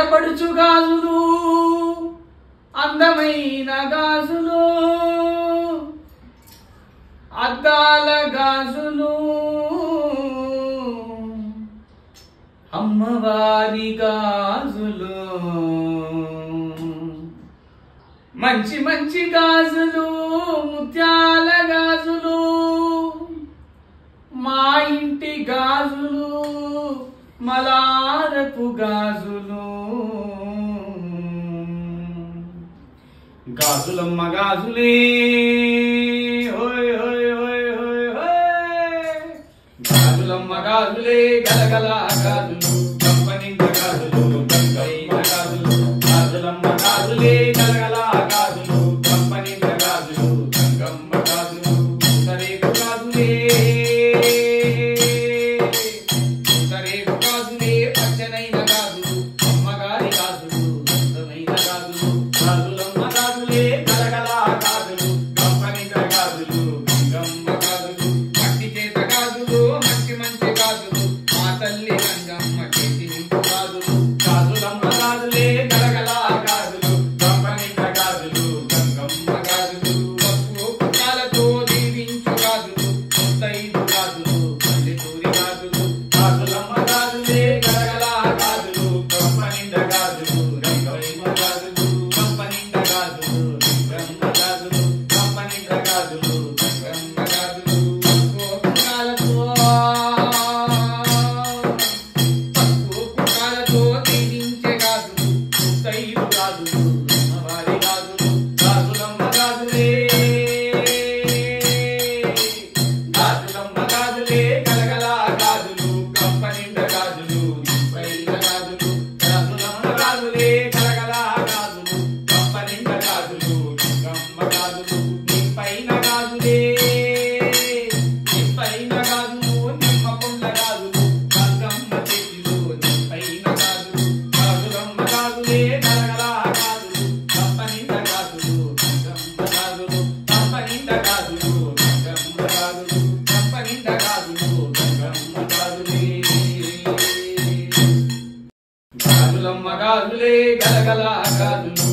ఆడపడుచు గాజులు అందమైన గాజులు అద్దాల గాజులు అమ్మవారి గాజులు మంచి మంచి గాజులు ముత్యాల గాజులు మా ఇంటి గాజులు మలారపు గాజులు గాజులమ్మ గాజులే హోయ్ హోయ్ హోయ్ హోయ్ హోయ్ గాజులమ్మ గాజులే గలగల గాజులు కంపనింట గాజులు గంగైన గాజులు గాజులమ్మ గాజులే గలగల గాజులు కంపనింట గాజులు గంగమ్మ గాజులు సరేపు గాజులే సరేపు గాజులే పచ్చనైన గాజులు అమ్మగారి గాజులు అందమైన గాజులు గాజులమ్మ గాజులే గలగల గాజులు కంపనింట గాజులు గంగమ్మ గాజులు మట్టి చేత గాజులు మంచి మంచి గాజులు మా తల్లి గంగమ్మ చేతి నింపు గాజులు గాజులమ్మ గాజులే గలగల గాజులు కంపనింట గాజులు గంగమ్మ గాజులు పసుపు పుట్టాలతో దీవించు గాజులు ముత్తైదు గాజులు పల్లెటూరి గాజులు గాజులమ్మ గాజులే గలగల గాజులు కంపనింట గాజులు గంగమ్మ గాజులు కంపనింట గాజులు గంగమ్మ గాజులు కంపనింట గాజులు గంగమ్మ గాజులు పసుపు పుట్టాలతో దీవించే గాజులు ముత్తైదు గాజులు అమ్మవారి గాజులు గాజులమ్మ గాజులే గాజులమ్మ గాజులే గలగల గాజులు కంపనింట గాజులు నింపైన గాజులు గాజులమ్మ గాజులే గలగల గాజులు కంపనింట గాజులు గంగమ్మ గాజులు నింపైన గాజులే నింపైన గాజులు నిమ్మ పుండ్ల గాజులు గంగమ్మ చేతిలో నింపైన గాజులు గాజులమ్మ గాజులే గలగల గాజులు కంపనింట గాజులు గంగమ్మ గాజులు కంపనింట గాజులు గంగమ్మ గాజులు కంపనింట గాజులు గంగమ్మ గాజులే గాజులమ్మ గాజులే గలగల గాజులు